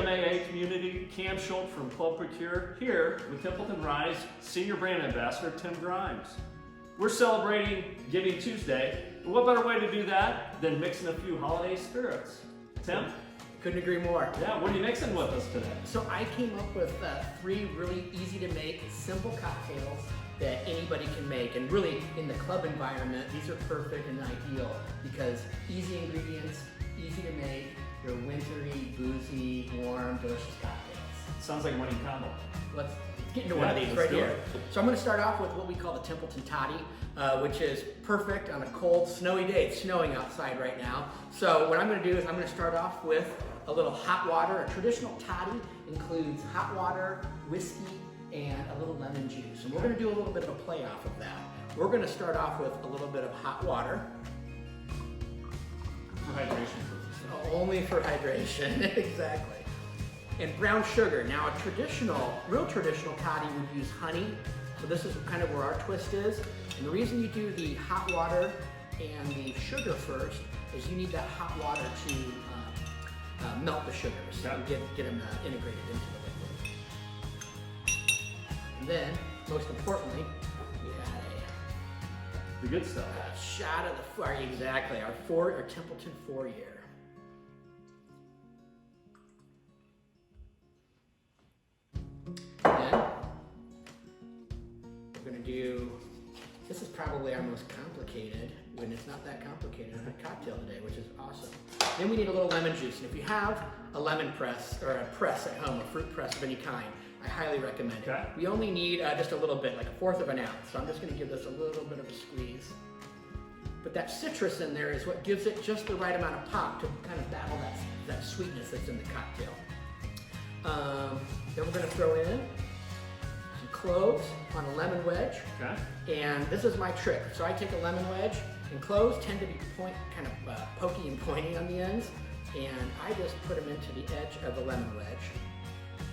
CMAA community, Cam Schultz from Club Procure, here with Templeton Rye's Senior Brand Ambassador, Tim Grimes. We're celebrating Giving Tuesday. What better way to do that than mixing a few holiday spirits? Tim? Couldn't agree more. Yeah, what are you mixing with us today? So I came up with 3 really easy to make, simple cocktails that anybody can make. And really, in the club environment, these are perfect and ideal because easy ingredients, easy to make, they're wintry, boozy, warm, delicious cocktails. Sounds like a winning combo. Let's get into one of these right here. So I'm going to start off with what we call the Templeton Toddy, which is perfect on a cold, snowy day. It's snowing outside right now. So what I'm going to do is I'm going to start off with a little hot water. A traditional toddy includes hot water, whiskey, and a little lemon juice. And we're going to do a little bit of a play off of that. We're going to start off with a little bit of hot water. For hydration purposes. Only for hydration, exactly. And brown sugar. Now a real traditional toddy would use honey. So this is kind of where our twist is. And the reason you do the hot water and the sugar first is you need that hot water to melt the sugars and get them integrated into the liquid. And then, most importantly, we add the good stuff. A shot of the exactly our Templeton 4-year. Then we're going to do. This is probably our most complicated, when it's not that complicated, a cocktail today, which is awesome. Then we need a little lemon juice, and if you have a lemon press or a press at home, a fruit press of any kind, I highly recommend it. Okay. We only need just a little bit, like 1/4 of an ounce. So I'm just going to give this a little bit of a squeeze. But that citrus in there is what gives it just the right amount of pop to kind of battle that sweetness that's in the cocktail. Then we're going to throw in some cloves on a lemon wedge. Okay. And this is my trick. So I take a lemon wedge, and cloves tend to be kind of pokey and pointy on the ends, and I just put them into the edge of the lemon wedge.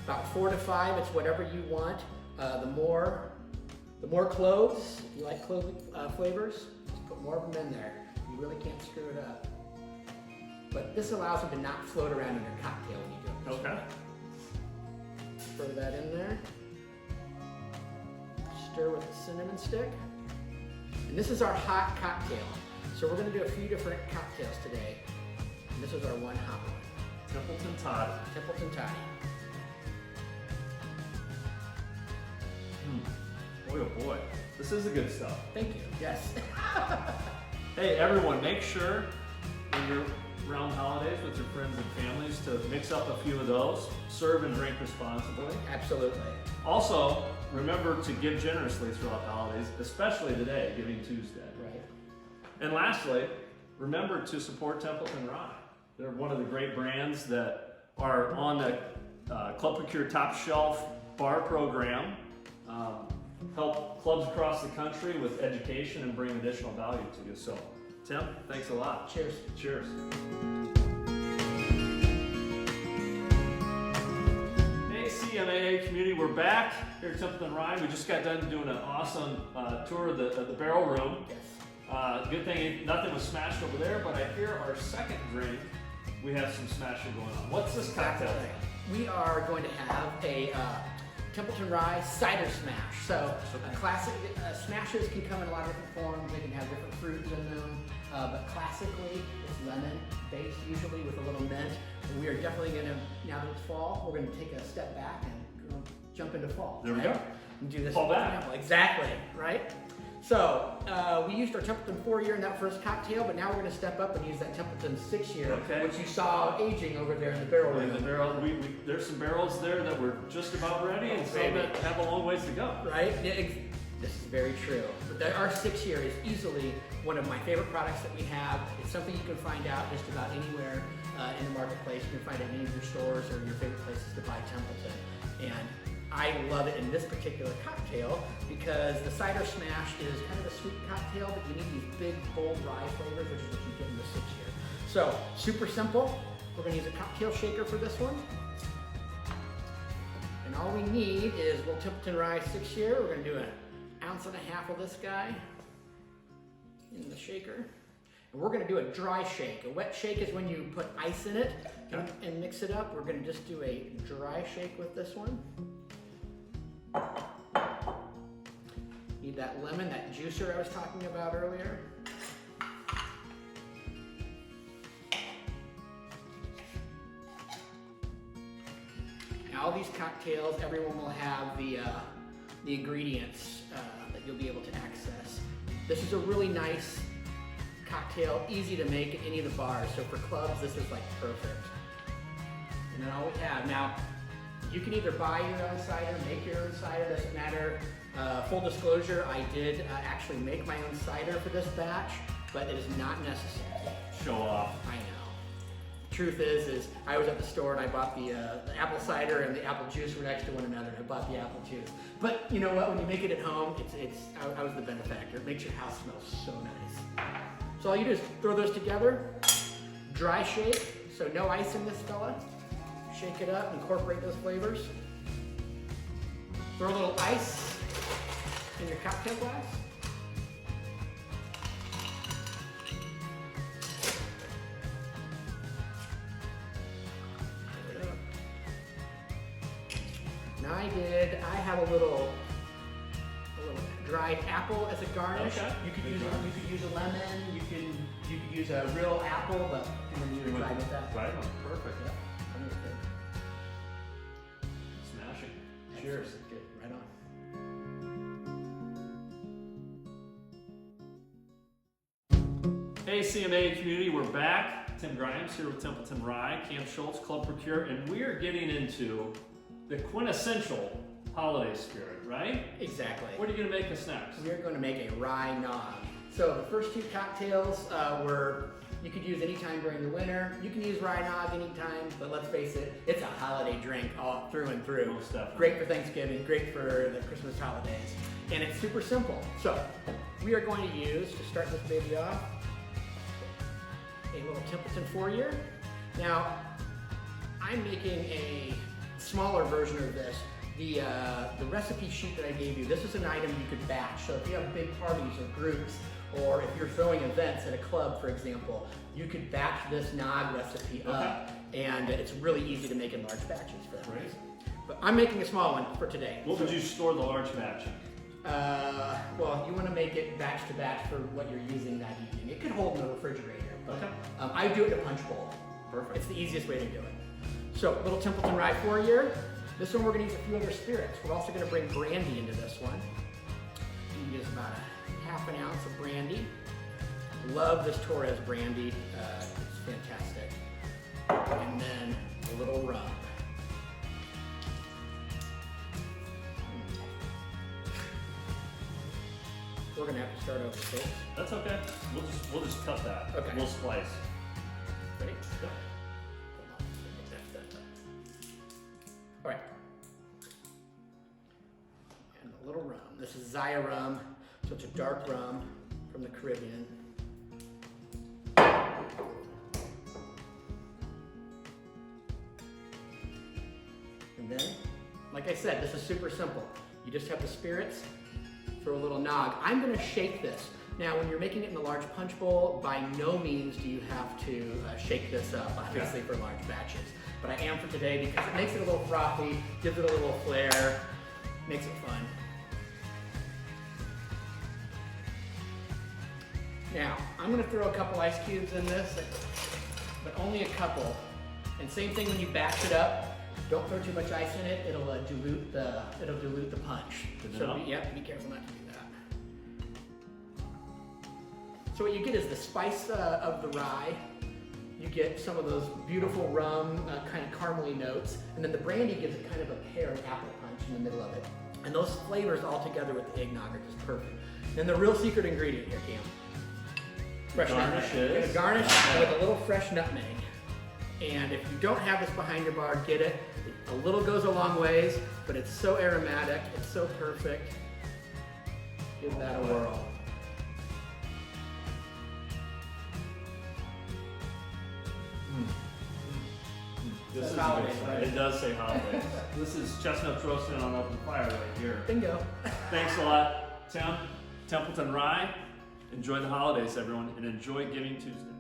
About 4 to 5, it's whatever you want. The more cloves, if you like clove flavors, just put more of them in there. You really can't screw it up. But this allows them to not float around in your cocktail when you do it. Okay. Throw that in there. Stir with a cinnamon stick. And this is our hot cocktail. So we're going to do a few different cocktails today. And this is our one hot one. Templeton Toddy. Templeton Toddy. Boy, oh boy. This is the good stuff. Thank you. Yes. Hey, everyone, make sure when you're around holidays with your friends and families to mix up a few of those. Serve and drink responsibly. Absolutely. Also, remember to give generously throughout the holidays, especially today, Giving Tuesday. Right. And lastly, remember to support Templeton Rye. They're one of the great brands that are on the Club Procure Top Shelf bar program. Help clubs across the country with education and bring additional value to you. So, Tim, thanks a lot. Cheers. Cheers. Hey, CMAA community, we're back here at Templeton Rye. We just got done doing an awesome tour of the barrel room. Yes. Good thing nothing was smashed over there, but I hear our second drink, we have some smashing going on. What's this cocktail? We are going to have a Templeton Rye cider smash. So classic smashes can come in a lot of different forms. They can have different fruits in them. But classically, it's lemon based, usually with a little mint. And we are definitely going to, now that it's fall, we're going to take a step back and jump into fall. There we go. And do this. Fall back. Exactly, right? So we used our Templeton 4-year in that first cocktail, but now we're going to step up and use that Templeton 6-year, which you saw aging over there in the barrel room. The barrel, there's some barrels there that were just about ready, and some that have a long ways to go. Right? This is very true. But our 6-year is easily one of my favorite products that we have. It's something you can find out just about anywhere in the marketplace. You can find it in any of your stores or your favorite places to buy Templeton. And I love it in this particular cocktail because the cider smash is kind of a sweet cocktail, but you need these big, bold rye flavors, which is what you get in the 6-year. So, super simple. We're going to use a cocktail shaker for this one. And all we need is little Templeton Rye 6-year. We're going to do 1.5 ounces of this guy in the shaker. And we're gonna do a dry shake. A wet shake is when you put ice in it and mix it up. We're gonna just do a dry shake with this one. Need that lemon, that juicer I was talking about earlier. Now all these cocktails, everyone will have the ingredients that you'll be able to access. This is a really nice cocktail, easy to make at any of the bars. So for clubs, this is like perfect. And then all we have, now you can either buy your own cider, make your own cider, doesn't matter. Full disclosure, I did actually make my own cider for this batch, but it is not necessary. Show off. I know. Truth is I was at the store and I bought the apple cider and the apple juice were next to one another. I bought the apple juice. But you know what? When you make it at home, I was the benefactor. It makes your house smell so nice. So all you do is throw those together, dry shake, so no ice in this fella. Shake it up, incorporate those flavors. Throw a little ice in your cocktail glass. Now I have a little dried apple as a garnish. Okay. You could use a lemon. You could use a real apple, but and then you would try with that. Right on. Perfect. Yeah. That was good. Smashing. Cheers. Good. Right on. Hey CMA community, we're back. Tim Grimes here with Templeton Rye, Camp Schultz, Club Procure, and we are getting into the quintessential holiday spirit, right? Exactly. What are you going to make us next? We're going to make a rye nog. So the first two cocktails you could use anytime during the winter. You can use rye nog anytime, but let's face it, it's a holiday drink all through and through. Most definitely. Great for Thanksgiving, great for the Christmas holidays. And it's super simple. So we are going to use, to start this baby off, a little Templeton 4-year. Now, I'm making a smaller version of this. The recipe sheet that I gave you, this is an item you could batch. So if you have big parties or groups, or if you're throwing events at a club, for example, you could batch this nog recipe up, and it's really easy to make in large batches for that reason. But I'm making a small one for today. What would you store the large batch in? Well, you want to make it batch to batch for what you're using that evening. It could hold in the refrigerator, but I do it in a punch bowl. Perfect. It's the easiest way to do it. So, little Templeton Rye 4-year. This one we're going to use a few other spirits. We're also going to bring brandy into this one. You can use about a half an ounce of brandy. Love this Torres brandy. It's fantastic. And then a little rum. We're going to have to start over, folks. That's okay. We'll just cut that. Okay. We'll splice. Ready? Go. All right. And a little rum. This is Zaya rum, so it's a dark rum from the Caribbean. And then, like I said, this is super simple. You just have the spirits, throw a little nog. I'm going to shake this. Now, when you're making it in a large punch bowl, by no means do you have to shake this up, obviously, for large batches. But I am for today because it makes it a little frothy, gives it a little flair, makes it fun. Now, I'm going to throw a couple ice cubes in this, but only a couple. And same thing when you batch it up. Don't throw too much ice in it; it'll dilute the punch. So be careful not to do that. So what you get is the spice of the rye. You get some of those beautiful rum, kind of caramely notes, and then the brandy gives it kind of a pear and apple punch in the middle of it. And those flavors all together with the eggnog are just perfect. Then the real secret ingredient here, Cam. Fresh garnish nutmeg. You're gonna garnish with a little fresh nutmeg. And if you don't have this behind your bar, get it. A little goes a long ways, but it's so aromatic, it's so perfect. Give that a whirl. This is holidays, right? It does say holidays. This is chestnuts roasting on open fire right here. Bingo. Thanks a lot, Tim. Templeton Rye. Enjoy the holidays, everyone, and enjoy Giving Tuesday.